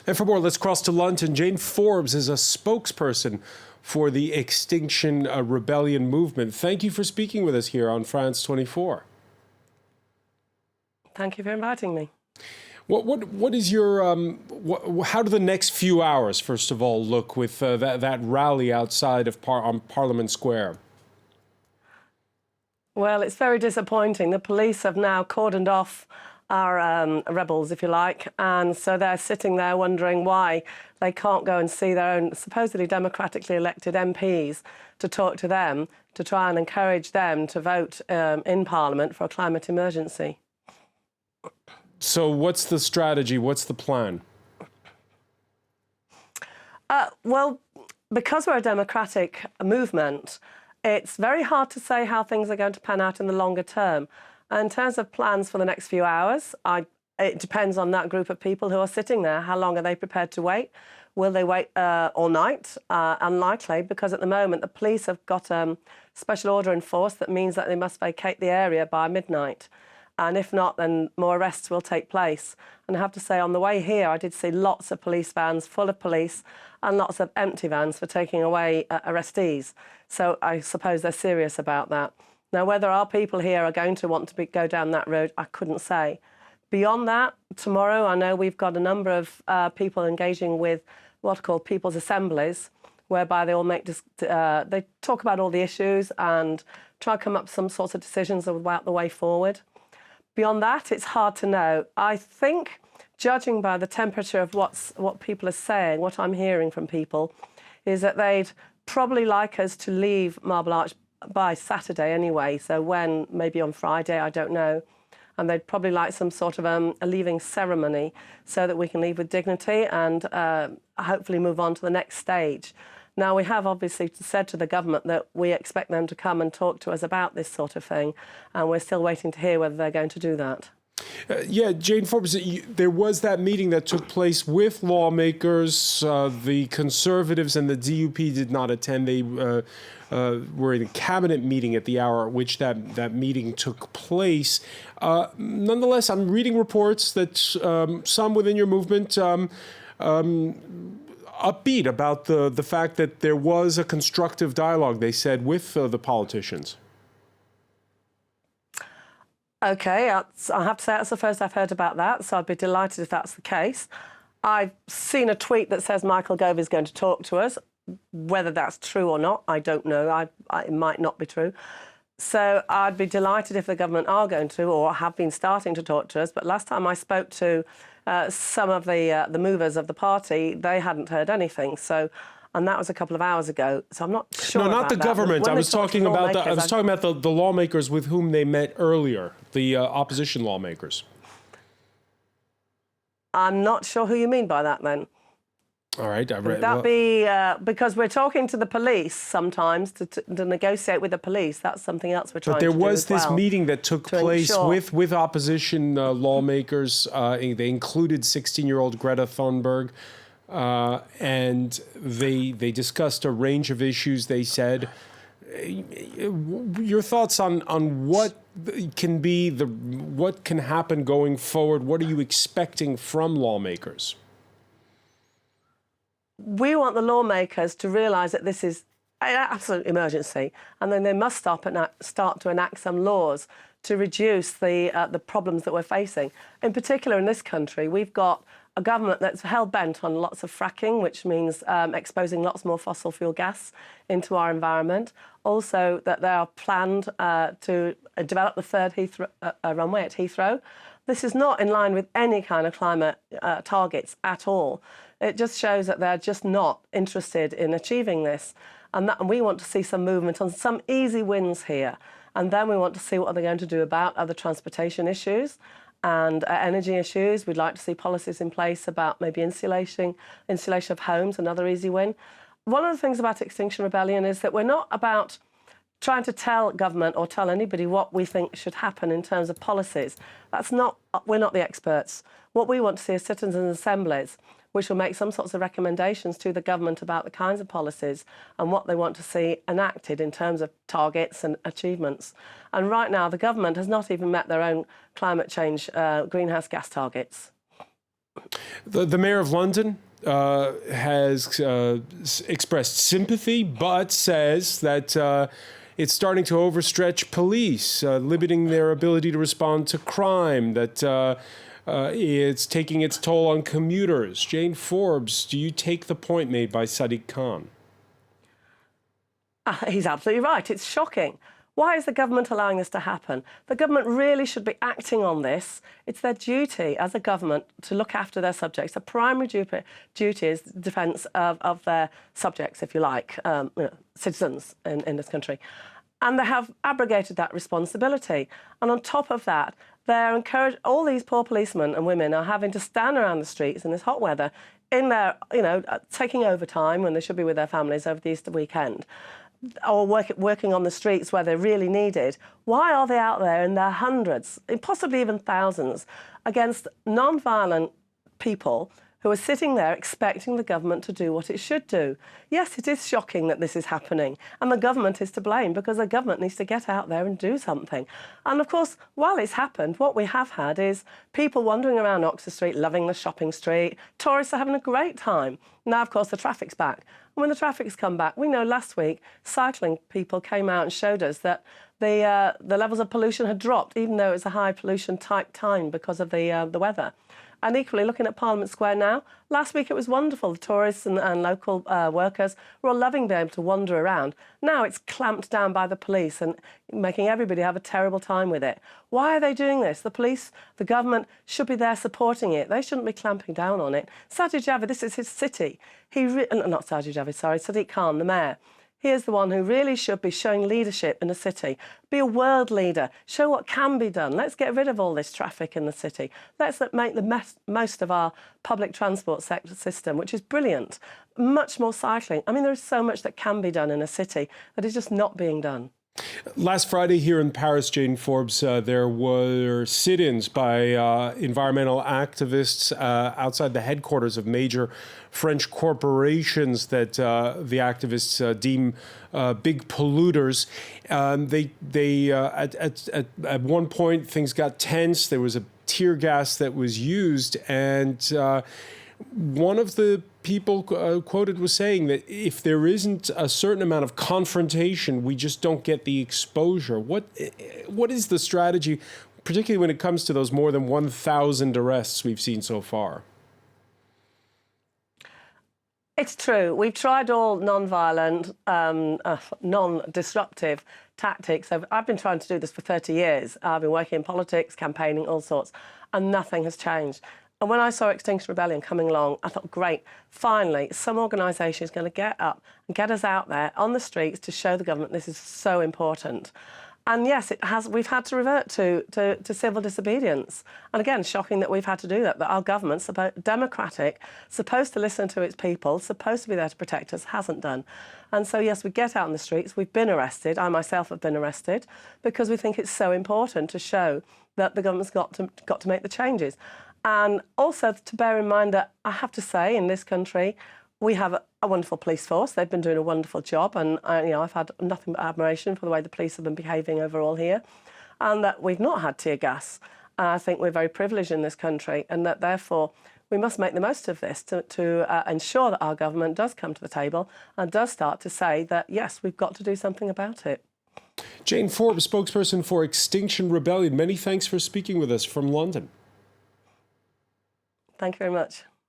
And for more, let's cross to London. Jayne Forbes is a spokesperson for the Extinction Rebellion movement. Thank you for speaking with us here on France 24. Thank you for inviting me. What is your how do the next few hours, first of all, look with that rally outside of on Parliament Square? Well, it's very disappointing. The police have now cordoned off our rebels, if you like, and so they're sitting there wondering why they can't go and see their own supposedly democratically elected MPs to talk to them, to try and encourage them to vote in Parliament for a climate emergency. So what's the strategy? What's the plan? Well, because we're a democratic movement, it's very hard to say how things are going to pan out in the longer term. In terms of plans for the next few hours, it depends on that group of people who are sitting there. How long are they prepared to wait? Will they wait all night? Unlikely, because at the moment the police have got special order in force that means that they must vacate the area by midnight. And if not, then more arrests will take place. And I have to say, on the way here, I did see lots of police vans full of police and lots of empty vans for taking away arrestees. So I suppose they're serious about that. Now, whether our people here are going to want to go down that road, I couldn't say. Beyond that, tomorrow, I know we've got a number of people engaging with what are called people's assemblies, whereby they all they talk about all the issues and try to come up with some sorts of decisions about the way forward. Beyond that, it's hard to know. I think, judging by the temperature of what people are saying, what I'm hearing from people, is that they'd probably like us to leave Marble Arch by Saturday anyway, so when, maybe on Friday, I don't know. And they'd probably like some sort of a leaving ceremony so that we can leave with dignity and hopefully move on to the next stage. Now, we have obviously said to the government that we expect them to come and talk to us about this sort of thing, and we're still waiting to hear whether they're going to do that. Yeah, Jayne Forbes, there was that meeting that took place with lawmakers. The Conservatives and the DUP did not attend. They were in a cabinet meeting at the hour at which that meeting took place. Nonetheless, I'm reading reports that some within your movement upbeat about the fact that there was a constructive dialogue, they said, with the politicians. OK, I have to say that's the first I've heard about that, so I'd be delighted if that's the case. I've seen a tweet that says Michael Gove is going to talk to us. Whether that's true or not, I don't know. It might not be true. So I'd be delighted if the government are going to, or have been starting to talk to us. But last time I spoke to some of the movers of the party, they hadn't heard anything. So, and that was a couple of hours ago. So I'm not sure. No, about not the that. government. I was talking about the lawmakers with whom they met earlier, the opposition lawmakers. I'm not sure who you mean by that, then. All right, I read. Would that be because we're talking to the police sometimes to negotiate with the police? That's something else we're trying to do. But there was this meeting that took place with opposition lawmakers. They included 16-year-old Greta Thunberg, and they discussed a range of issues. They said, your thoughts on what can be what can happen going forward? What are you expecting from lawmakers? We want the lawmakers to realise that this is an absolute emergency, and then they must start to enact some laws to reduce the problems that we're facing. In particular, in this country, we've got a government that's hell-bent on lots of fracking, which means exposing lots more fossil fuel gas into our environment. Also, that they are planned to develop the third runway at Heathrow. This is not in line with any kind of climate targets at all. It just shows that they're just not interested in achieving this. And we want to see some movement on some easy wins here. And then we want to see what they're going to do about other transportation issues and energy issues. We'd like to see policies in place about maybe insulation of homes, another easy win. One of the things about Extinction Rebellion is that we're not about trying to tell government or tell anybody what we think should happen in terms of policies. We're not the experts. What we want to see is citizens' assemblies, which will make some sorts of recommendations to the government about the kinds of policies and what they want to see enacted in terms of targets and achievements. And right now, the government has not even met their own climate change greenhouse gas targets. The mayor of London has expressed sympathy, but says that it's starting to overstretch police, limiting their ability to respond to crime, that it's taking its toll on commuters. Jayne Forbes, do you take the point made by Sadiq Khan? He's absolutely right. It's shocking. Why is the government allowing this to happen? The government really should be acting on this. It's their duty as a government to look after their subjects. The primary duty is defence of their subjects, if you like, citizens in this country. And they have abrogated that responsibility. And on top of that, they're encouraged, all these poor policemen and women are having to stand around the streets in this hot weather, in their, taking overtime when they should be with their families over the Easter weekend, or working on the streets where they're really needed. Why are they out there in their hundreds, possibly even thousands, against non-violent people who are sitting there expecting the government to do what it should do? Yes, it is shocking that this is happening, and the government is to blame because the government needs to get out there and do something. And of course, while it's happened, what we have had is people wandering around Oxford Street, loving the shopping street. Tourists are having a great time. Now, of course, the traffic's back. And when the traffic's come back, we know last week cycling people came out and showed us that the levels of pollution had dropped, even though it was a high pollution type time because of the weather. And equally, looking at Parliament Square now, last week it was wonderful. The tourists and local workers were all loving being able to wander around. Now it's clamped down by the police and making everybody have a terrible time with it. Why are they doing this? The police, the government should be there supporting it. They shouldn't be clamping down on it. Sajid Javid, this is his city. Not Sajid Javid, sorry, Sadiq Khan, the mayor. He is the one who really should be showing leadership in a city. Be a world leader. Show what can be done. Let's get rid of all this traffic in the city. Let's make the most of our public transport sector system, which is brilliant. Much more cycling. I mean, there is so much that can be done in a city that is just not being done. Last Friday here in Paris, Jayne Forbes, there were sit-ins by environmental activists outside the headquarters of major French corporations that the activists deem big polluters. At one point, things got tense. There was a tear gas that was used, and one of the people quoted was saying that if there isn't a certain amount of confrontation, we just don't get the exposure. What is the strategy, particularly when it comes to those more than 1,000 arrests we've seen so far? It's true. We've tried all non-violent, non-disruptive tactics. I've been trying to do this for 30 years. I've been working in politics, campaigning, all sorts, and nothing has changed. And when I saw Extinction Rebellion coming along, I thought, great, finally, some organisation is going to get up and get us out there on the streets to show the government this is so important. And yes, we've had to revert to civil disobedience. And again, shocking that we've had to do that, but our government, democratic, supposed to listen to its people, supposed to be there to protect us, hasn't done. And so, yes, we get out in the streets. We've been arrested. I myself have been arrested because we think it's so important to show that the government's got to make the changes. And also to bear in mind that I have to say, in this country, we have a wonderful police force. They've been doing a wonderful job, and I've had nothing but admiration for the way the police have been behaving overall here, and that we've not had tear gas. I think we're very privileged in this country, and that therefore we must make the most of this to ensure that our government does come to the table and does start to say that, yes, we've got to do something about it. Jayne Forbes, spokesperson for Extinction Rebellion, many thanks for speaking with us from London. Thank you very much.